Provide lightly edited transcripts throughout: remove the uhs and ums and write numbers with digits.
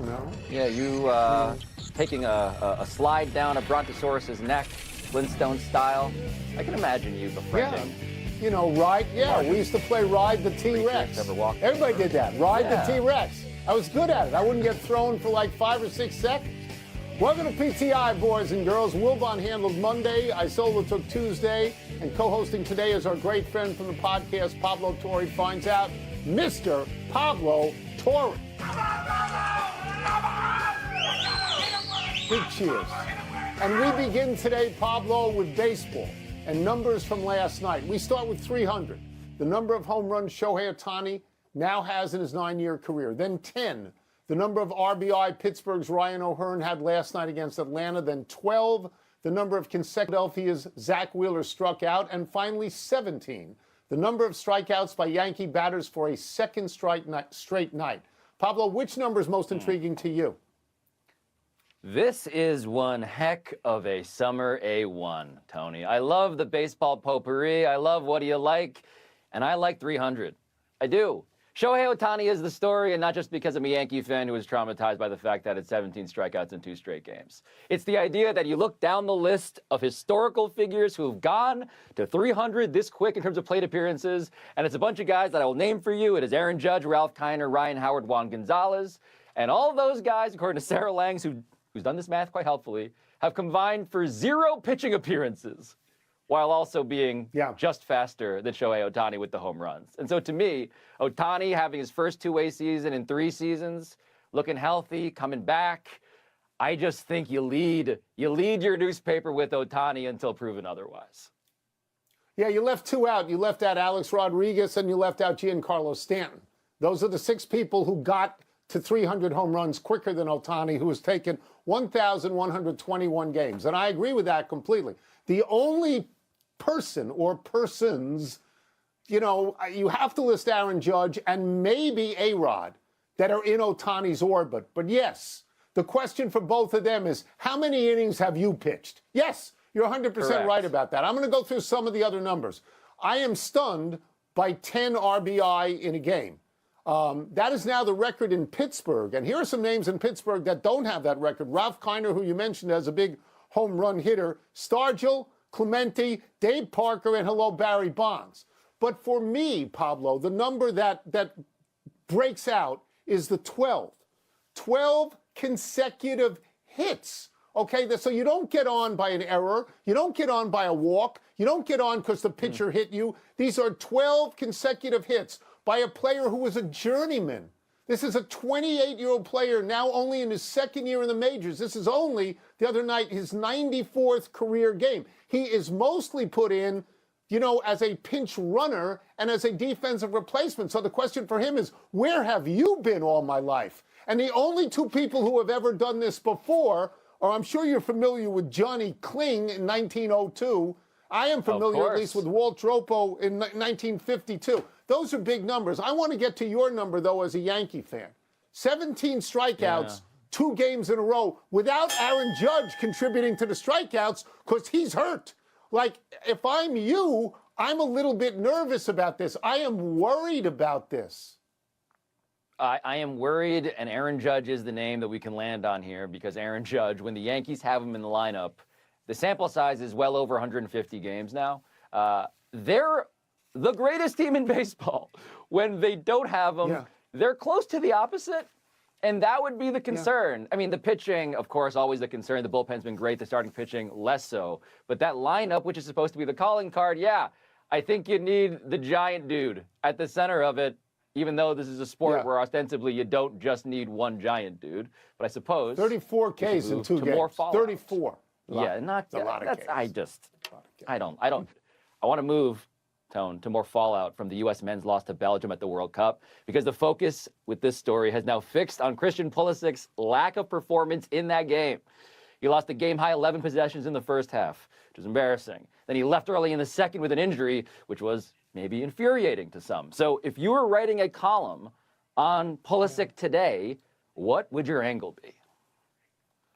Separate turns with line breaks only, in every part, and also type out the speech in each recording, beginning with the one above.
No.
Yeah, you taking a slide down a brontosaurus's neck, Flintstone style. I can imagine you befriending.
Yeah. You know, ride. Yeah, we used to play Ride the T-Rex. Everybody did that. Ride the T-Rex. I was good at it. I wouldn't get thrown for like 5 or 6 seconds. Welcome to PTI, boys and girls. Wilbon handled Monday. Isola took Tuesday. And co-hosting today is our great friend from the podcast, Pablo Torre, finds out, Mr. Pablo Torre. Big cheers. And we begin today, Pablo, with baseball and numbers from last night. We start with 300, the number of home runs Shohei Ohtani now has in his 9-year career. Then 10, the number of RBI Pittsburgh's Ryan O'Hearn had last night against Atlanta. Then 12, the number of Philadelphia's Zach Wheeler struck out. And finally 17, the number of strikeouts by Yankee batters for a second straight night. Pablo, which number is most intriguing to you?
This is one heck of a summer A1, Tony. I love the baseball potpourri. I love what do you like, and I like 300. I do. Shohei Ohtani is the story, and not just because I'm a Yankee fan who was traumatized by the fact that it's 17 strikeouts in 2 straight games. It's the idea that you look down the list of historical figures who have gone to 300 this quick in terms of plate appearances, and it's a bunch of guys that I will name for you. It is Aaron Judge, Ralph Kiner, Ryan Howard, Juan Gonzalez, and all those guys, according to Sarah Langs, who's done this math quite helpfully, have combined for 0 pitching appearances, while also being just faster than Shohei Ohtani with the home runs. And so to me, Ohtani having his first two-way season in 3 seasons, looking healthy, coming back, I just think you lead your newspaper with Ohtani until proven otherwise.
Yeah, you left 2 out. You left out Alex Rodriguez and you left out Giancarlo Stanton. Those are the 6 people who got to 300 home runs quicker than Ohtani, who has taken 1,121 games. And I agree with that completely. The only person or persons, you know, you have to list Aaron Judge and maybe A-Rod that are in Ohtani's orbit. But yes, the question for both of them is, how many innings have you pitched? Yes, you're 100% right about that. I'm going to go through some of the other numbers. I am stunned by 10 RBI in a game. That is now the record in Pittsburgh. And here are some names in Pittsburgh that don't have that record. Ralph Kiner, who you mentioned as a big home run hitter, Stargell, Clemente, Dave Parker, and Barry Bonds. But for me, Pablo, the number that breaks out is the 12. 12 consecutive hits. Okay, so you don't get on by an error. You don't get on by a walk. You don't get on because the pitcher hit you. These are 12 consecutive hits by a player who was a journeyman. This is a 28-year-old player now only in his 2nd year in the majors. This is only, the other night, his 94th career game. He is mostly put in, you know, as a pinch runner and as a defensive replacement. So the question for him is, where have you been all my life? And the only 2 people who have ever done this before, or I'm sure you're familiar with Johnny Kling in 1902. I am familiar, at least, with Walt Dropo in 1952. Those are big numbers. I want to get to your number, though, as a Yankee fan. 17 strikeouts, 2 games in a row, without Aaron Judge contributing to the strikeouts because he's hurt. Like, if I'm you, I'm a little bit nervous about this. I am worried about this.
I am worried, and Aaron Judge is the name that we can land on here, because Aaron Judge, when the Yankees have him in the lineup, the sample size is well over 150 games now. They're the greatest team in baseball. When they don't have them, they're close to the opposite, and that would be the concern. I mean, the pitching, of course, always the concern. The bullpen's been great. The starting pitching, less so. But that lineup, which is supposed to be the calling card, I think you need the giant dude at the center of it, even though this is a sport where ostensibly you don't just need one giant dude. But I suppose
34 Ks in 2 games. 34.
Yeah, not
a lot of Ks.
I want to move, Tone, to more fallout from the U.S. men's loss to Belgium at the World Cup, because the focus with this story has now fixed on Christian Pulisic's lack of performance in that game. He lost a game-high 11 possessions in the first half, which was embarrassing. Then he left early in the second with an injury, which was maybe infuriating to some. So if you were writing a column on Pulisic today, what would your angle be?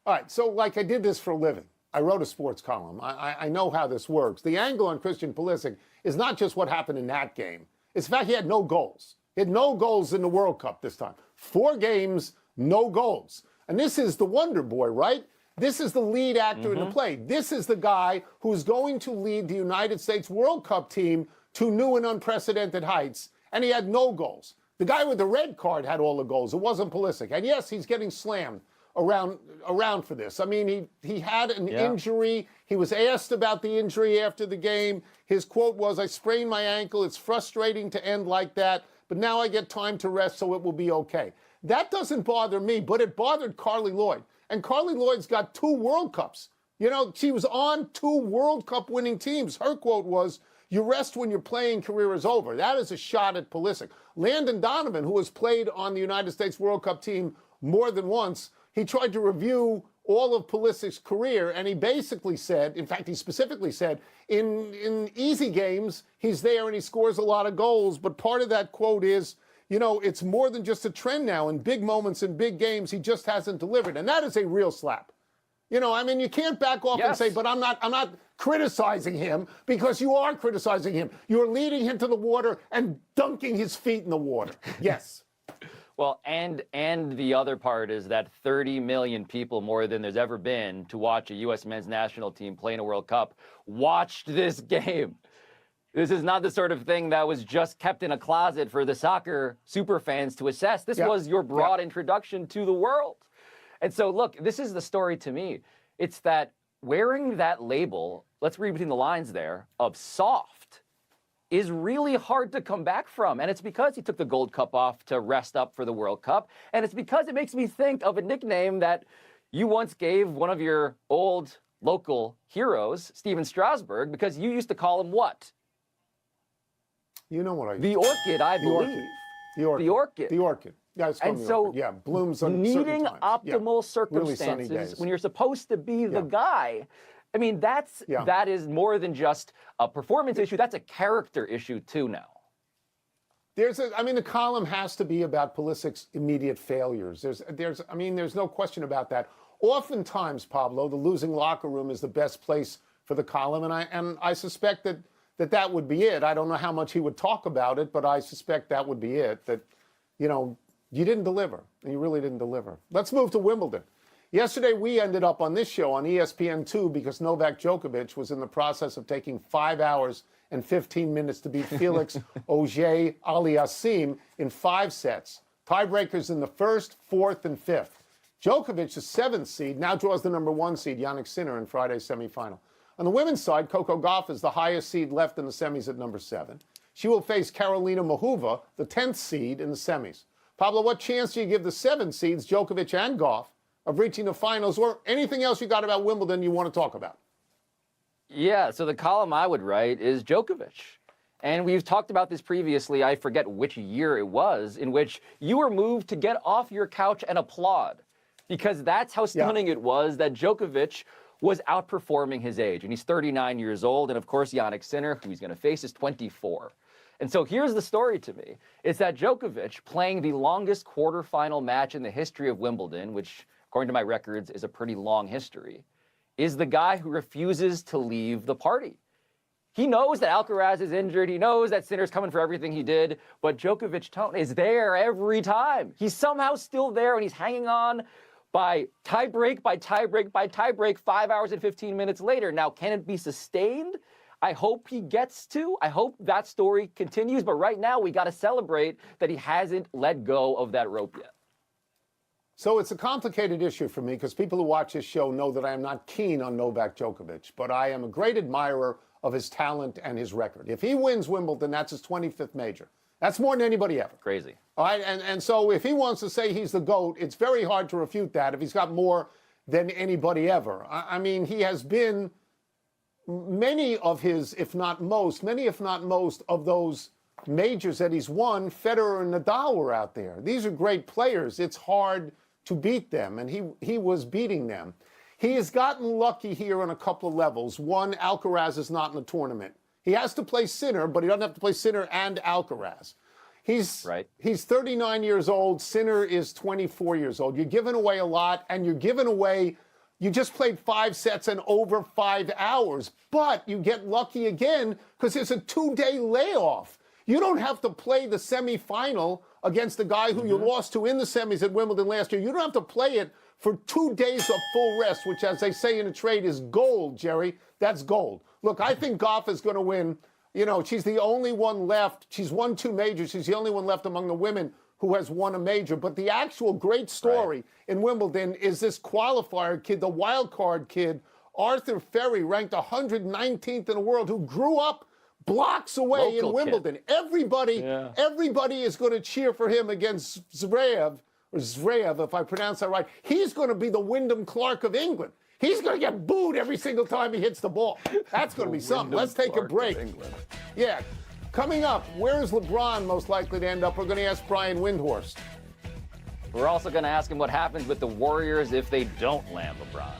All right, so like I did this for a living. I wrote a sports column. I know how this works. The angle on Christian Pulisic is not just what happened in that game. It's the fact he had no goals. He had no goals in the World Cup this time. 4 games, no goals. And this is the Wonder Boy, right? This is the lead actor in the play. This is the guy who's going to lead the United States World Cup team to new and unprecedented heights, and he had no goals. The guy with the red card had all the goals. It wasn't Pulisic. And yes, he's getting slammed around for this. I mean, he had an injury. He was asked about the injury after the game. His quote was, "I sprained my ankle. It's frustrating to end like that, but now I get time to rest, so it will be okay." That doesn't bother me, but it bothered Carly Lloyd. And Carly Lloyd's got 2 World Cups. You know, she was on 2 World Cup winning teams. Her quote was, "You rest when your playing career is over." That is a shot at Pulisic. Landon Donovan, who has played on the United States World Cup team more than once, he tried to review all of Pulisic's career, and he basically said, in fact, he specifically said, in easy games, he's there and he scores a lot of goals, but part of that quote is, you know, it's more than just a trend now. In big moments, in big games, he just hasn't delivered, and that is a real slap. You know, I mean, you can't back off and say, but I'm not criticizing him, because you are criticizing him. You're leading him to the water and dunking his feet in the water. Yes.
Well, and the other part is that 30 million people, more than there's ever been, to watch a U.S. men's national team play in a World Cup, watched this game. This is not the sort of thing that was just kept in a closet for the soccer super fans to assess. This was your broad introduction to the world. And so, look, this is the story to me. It's that wearing that label, let's read between the lines there, of soft, is really hard to come back from. And it's because he took the Gold Cup off to rest up for the World Cup. And it's because it makes me think of a nickname that you once gave one of your old local heroes, Steven Strasberg, because you used to call him what?
You know what I...
The Orchid, I believe.
The Orchid.
The Orchid.
The Orchid. Yeah, it's called
and
the
so
Orchid. Yeah, blooms on
needing
certain times.
optimal
Really sunny
circumstances
days.
when you're supposed to be the guy. I mean, that is more than just a performance issue. That's a character issue too now.
The column has to be about Pulisic's immediate failures. There's no question about that. Oftentimes, Pablo, the losing locker room is the best place for the column, and I suspect that would be it. I don't know how much he would talk about it, but I suspect that would be it. That, you know, you didn't deliver, and you really didn't deliver. Let's move to Wimbledon. Yesterday, we ended up on this show on ESPN2 because Novak Djokovic was in the process of taking 5 hours and 15 minutes to beat Felix Auger-Aliassime in 5 sets. Tiebreakers in the first, fourth, and fifth. Djokovic, the 7th seed, now draws the number 1 seed, Jannik Sinner, in Friday's semifinal. On the women's side, Coco Gauff is the highest seed left in the semis at number 7. She will face Karolina Muchova, the 10th seed, in the semis. Pablo, what chance do you give the 7 seeds, Djokovic and Gauff, of reaching the finals, or anything else you got about Wimbledon you want to talk about?
Yeah, so the column I would write is Djokovic. And we've talked about this previously, I forget which year it was, in which you were moved to get off your couch and applaud. Because that's how stunning it was that Djokovic was outperforming his age. And he's 39 years old, and of course Jannik Sinner, who he's going to face, is 24. And so here's the story to me. It's that Djokovic, playing the longest quarterfinal match in the history of Wimbledon, which, according to my records, is a pretty long history, is the guy who refuses to leave the party. He knows that Alcaraz is injured. He knows that Sinner's coming for everything he did. But Djokovic, Tony, is there every time. He's somehow still there, and he's hanging on by tiebreak, by tiebreak, by tiebreak, 5 hours and 15 minutes later. Now, can it be sustained? I hope he gets to. I hope that story continues. But right now, we got to celebrate that he hasn't let go of that rope yet.
So it's a complicated issue for me because people who watch this show know that I am not keen on Novak Djokovic, but I am a great admirer of his talent and his record. If he wins Wimbledon, that's his 25th major. That's more than anybody ever.
Crazy.
All right, and so if he wants to say he's the GOAT, it's very hard to refute that if he's got more than anybody ever. I mean, he has been many of if not most of those majors that he's won, Federer and Nadal were out there. These are great players. It's hard to beat them, and he was beating them. He has gotten lucky here on a couple of levels. One, Alcaraz is not in the tournament. He has to play Sinner, but he doesn't have to play Sinner and Alcaraz. He's 39 years old. Sinner is 24 years old. You're giving away a lot, and you're giving away, you just played 5 sets in over 5 hours, but you get lucky again because there's a 2-day layoff. You don't have to play the semifinal against the guy who you lost to in the semis at Wimbledon last year. You don't have to play it for 2 days of full rest, which, as they say in a trade, is gold, Jerry. That's gold. Look, I think Goff is going to win. You know, she's the only one left. She's won 2 majors. She's the only one left among the women who has won a major. But the actual great story in Wimbledon is this qualifier kid, the wild card kid, Arthur Ferry, ranked 119th in the world, who grew up blocks away in Wimbledon. Everybody is going to cheer for him against Zverev, if I pronounce that right. He's going to be the Wyndham Clark of England. He's going to get booed every single time he hits the ball. That's going to be something. Let's take a break. Yeah. Coming up, where is LeBron most likely to end up? We're going to ask Brian Windhorst.
We're also going to ask him what happens with the Warriors if they don't land LeBron.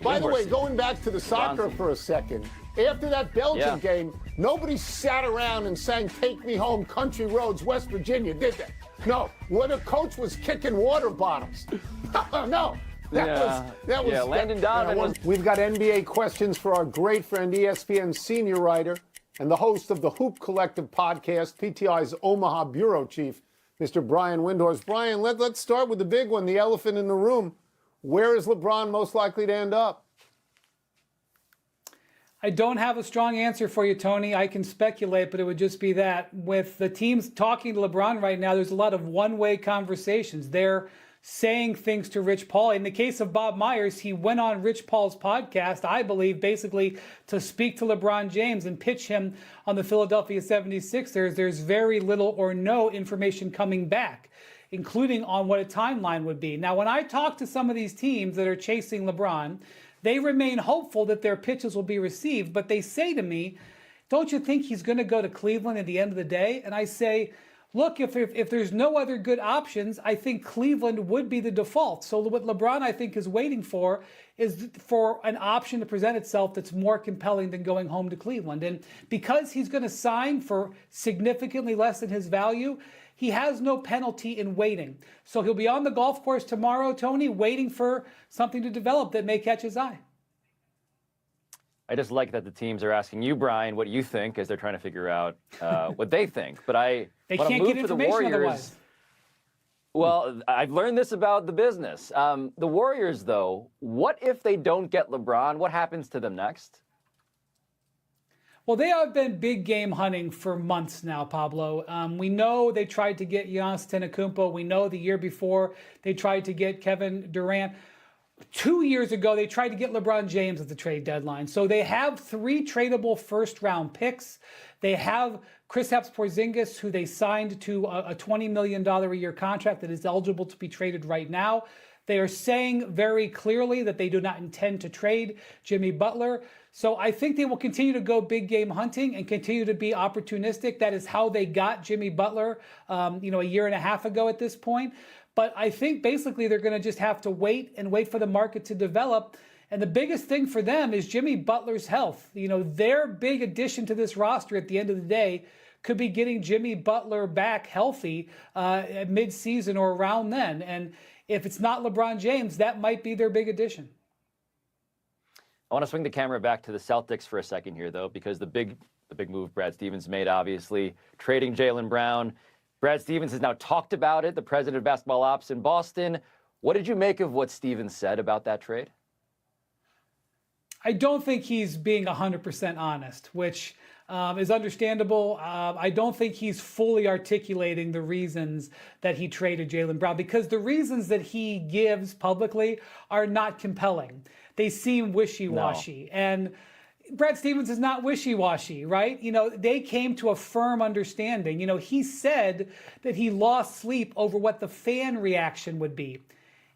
By the way, going back to the soccer for a second, after that Belgian game, nobody sat around and sang "Take Me Home, Country Roads, West Virginia," did they? No. When the coach was kicking water bottles. No. That was
Landon Donovan.
We've got NBA questions for our great friend, ESPN senior writer and the host of the Hoop Collective podcast, PTI's Omaha bureau chief, Mr. Brian Windhorst. Brian, let's start with the big one, the elephant in the room. Where is LeBron most likely to end up?
I don't have a strong answer for you, Tony. I can speculate, but it would just be that with the teams talking to LeBron right now, there's a lot of one-way conversations. They're saying things to Rich Paul. In the case of Bob Myers, he went on Rich Paul's podcast, I believe, basically to speak to LeBron James and pitch him on the Philadelphia 76ers. There's very little or no information coming back, including on what a timeline would be. Now, when I talk to some of these teams that are chasing LeBron, they remain hopeful that their pitches will be received, but they say to me, don't you think he's going to go to Cleveland at the end of the day? And I say, look, if there's no other good options, I think Cleveland would be the default. So what LeBron, I think, is waiting for is for an option to present itself that's more compelling than going home to Cleveland. And because he's going to sign for significantly less than his value, he has no penalty in waiting. So he'll be on the golf course tomorrow, Tony, waiting for something to develop that may catch his eye.
I just like that the teams are asking you, Brian, what you think as they're trying to figure out what they think. But
they can't get information otherwise.
Well, I've learned this about the business. The Warriors, though, what if they don't get LeBron? What happens to them next?
Well, they have been big game hunting for months now, Pablo. We know they tried to get Giannis Antetokounmpo. We know the year before they tried to get Kevin Durant. 2 years ago, they tried to get LeBron James at the trade deadline. So they have 3 tradable first-round picks. They have Kristaps Porzingis, who they signed to a $20 million a year contract that is eligible to be traded right now. They are saying very clearly that they do not intend to trade Jimmy Butler. So I think they will continue to go big game hunting and continue to be opportunistic. That is how they got Jimmy Butler, a year and a half ago at this point. But I think basically they're going to just have to wait for the market to develop. And the biggest thing for them is Jimmy Butler's health. Their big addition to this roster at the end of the day could be getting Jimmy Butler back healthy at mid-season or around then. And if it's not LeBron James, that might be their big addition.
I want to swing the camera back to the Celtics for a second here, though, because the big move Brad Stevens made, obviously, trading Jaylen Brown. Brad Stevens has now talked about it, the president of basketball ops in Boston. What did you make of what Stevens said about that trade?
I don't think he's being 100% honest, which is understandable. I don't think he's fully articulating the reasons that he traded Jaylen Brown, because the reasons that he gives publicly are not compelling. They seem wishy-washy. No. And Brad Stevens is not wishy-washy, right? They came to a firm understanding. He said that he lost sleep over what the fan reaction would be.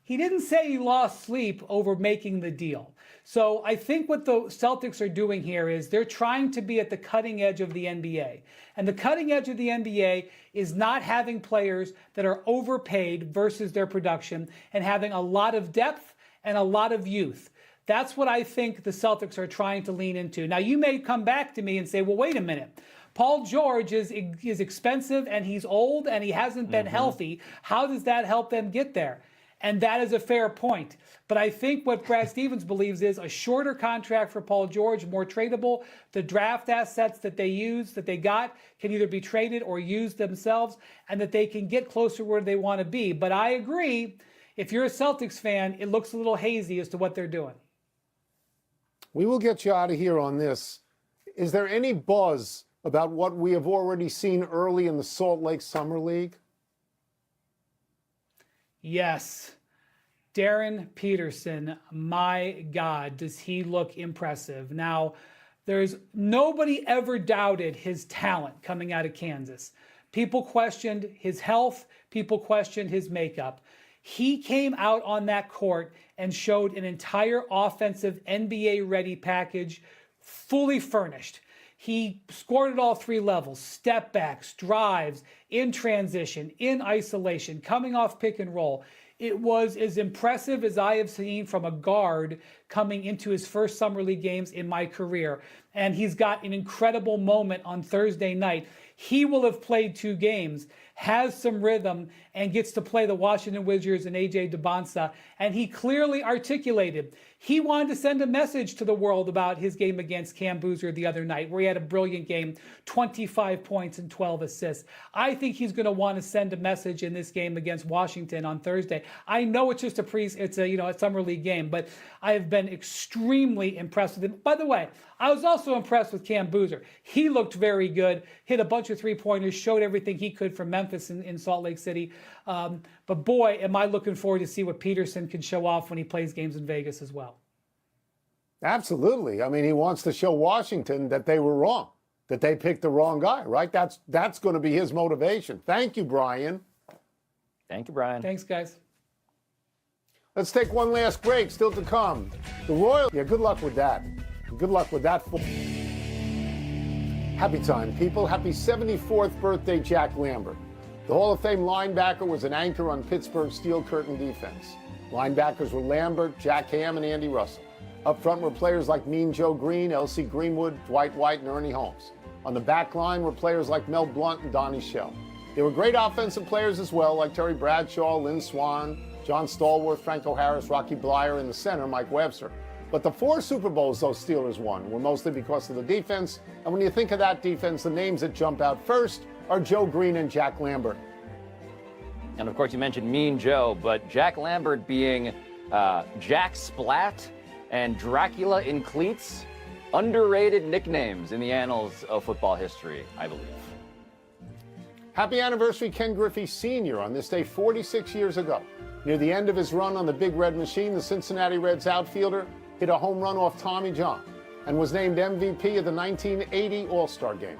He didn't say he lost sleep over making the deal. So I think what the Celtics are doing here is they're trying to be at the cutting edge of the NBA. And the cutting edge of the NBA is not having players that are overpaid versus their production and having a lot of depth and a lot of youth. That's what I think the Celtics are trying to lean into. Now, you may come back to me and say, well, wait a minute. Paul George is expensive and he's old and he hasn't been healthy. How does that help them get there? And that is a fair point. But I think what Brad Stevens believes is a shorter contract for Paul George, more tradable. The draft assets that they got, can either be traded or used themselves, and that they can get closer where they want to be. But I agree, if you're a Celtics fan, it looks a little hazy as to what they're doing.
We will get you out of here on this. Is there any buzz about what we have already seen early in the Salt Lake Summer League?
Yes. Darren Peterson, my God, does he look impressive. Now, there's nobody ever doubted his talent coming out of Kansas. People questioned his health. People questioned his makeup. He came out on that court and showed an entire offensive NBA-ready package, fully furnished. He scored at all three levels: step backs, drives, in transition, in isolation, coming off pick and roll. It was as impressive as I have seen from a guard coming into his first Summer League games in my career. And he's got an incredible moment on Thursday night. He will have played 2 games, has some rhythm, and gets to play the Washington Wizards and A.J. Debonsa. And he clearly articulated he wanted to send a message to the world about his game against Cam Boozer the other night, where he had a brilliant game, 25 points and 12 assists. I think he's going to want to send a message in this game against Washington on Thursday. I know it's just a Summer League game, but I have been extremely impressed with him. By the way, I was also impressed with Cam Boozer. He looked very good, hit a bunch of three-pointers, showed everything he could from Memphis in Salt Lake City. But boy, am I looking forward to see what Peterson can show off when he plays games in Vegas as well.
Absolutely. I mean, he wants to show Washington that they were wrong, that they picked the wrong guy, right? That's going to be his motivation. Thank you, Brian.
Thank you, Brian.
Thanks, guys.
Let's take one last break. Still to come. The Royals. Yeah, good luck with that. Good luck with that. Happy time, people. Happy 74th birthday, Jack Lambert. The Hall of Fame linebacker was an anchor on Pittsburgh's Steel Curtain defense. Linebackers were Lambert, Jack Ham, and Andy Russell. Up front were players like Mean Joe Green, L.C. Greenwood, Dwight White, and Ernie Holmes. On the back line were players like Mel Blount and Donnie Shell. They were great offensive players as well, like Terry Bradshaw, Lynn Swann, John Stallworth, Franco Harris, Rocky Blyer, and the center, Mike Webster. But the 4 Super Bowls those Steelers won were mostly because of the defense. And when you think of that defense, the names that jump out first are Joe Green and Jack Lambert.
And of course, you mentioned Mean Joe, but Jack Lambert being Jack Splat and Dracula in cleats, underrated nicknames in the annals of football history, I believe.
Happy anniversary, Ken Griffey Sr. on this day 46 years ago. Near the end of his run on the Big Red Machine, the Cincinnati Reds outfielder hit a home run off Tommy John and was named MVP of the 1980 All-Star Game.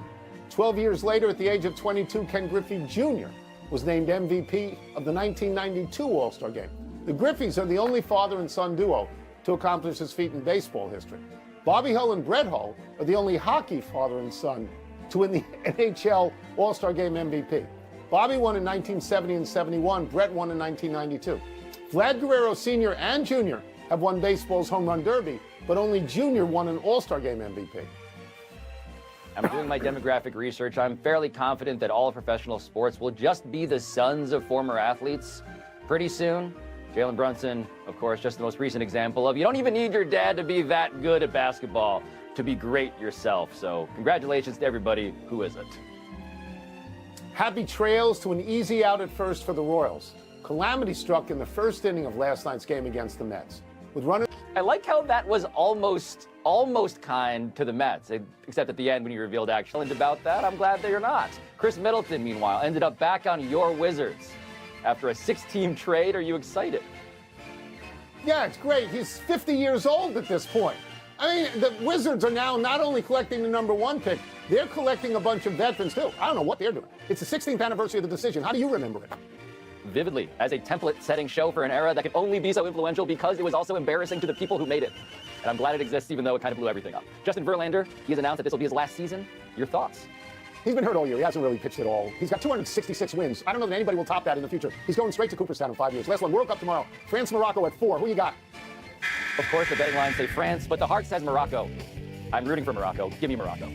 12 years later, at the age of 22, Ken Griffey Jr. was named MVP of the 1992 All-Star Game. The Griffeys are the only father and son duo to accomplish this feat in baseball history. Bobby Hull and Brett Hull are the only hockey father and son to win the NHL All-Star Game MVP. Bobby won in 1970 and 71. Brett won in 1992. Vlad Guerrero Sr. and Jr. have won baseball's home run derby, but only Jr. won an All-Star Game MVP.
I'm doing my demographic research. I'm fairly confident that all of professional sports will just be the sons of former athletes pretty soon. Jalen Brunson, of course, just the most recent example of you don't even need your dad to be that good at basketball to be great yourself. So congratulations to everybody who isn't.
Happy trails to an easy out at first for the Royals. Calamity struck in the first inning of last night's game against the Mets. With runners.
I like how that was almost kind to the Mets, except at the end when you revealed actually about that. I'm glad that you're not. Chris Middleton, meanwhile, ended up back on your Wizards. After a 6-team trade, are you excited?
Yeah, it's great. He's 50 years old at this point. I mean, the Wizards are now not only collecting the #1 pick, they're collecting a bunch of veterans, too. I don't know what they're doing. It's the 16th anniversary of the decision. How do you remember it?
Vividly, as a template-setting show for an era that could only be so influential because it was also embarrassing to the people who made it. And I'm glad it exists, even though it kind of blew everything up. Justin Verlander, he has announced that this will be his last season. Your thoughts?
He's been hurt all year. He hasn't really pitched at all. He's got 266 wins. I don't know that anybody will top that in the future. He's going straight to Cooperstown in 5 years. Last one, World Cup tomorrow. France, Morocco at 4. Who you got?
Of course, the betting lines say France, but the heart says Morocco. I'm rooting for Morocco. Give me Morocco.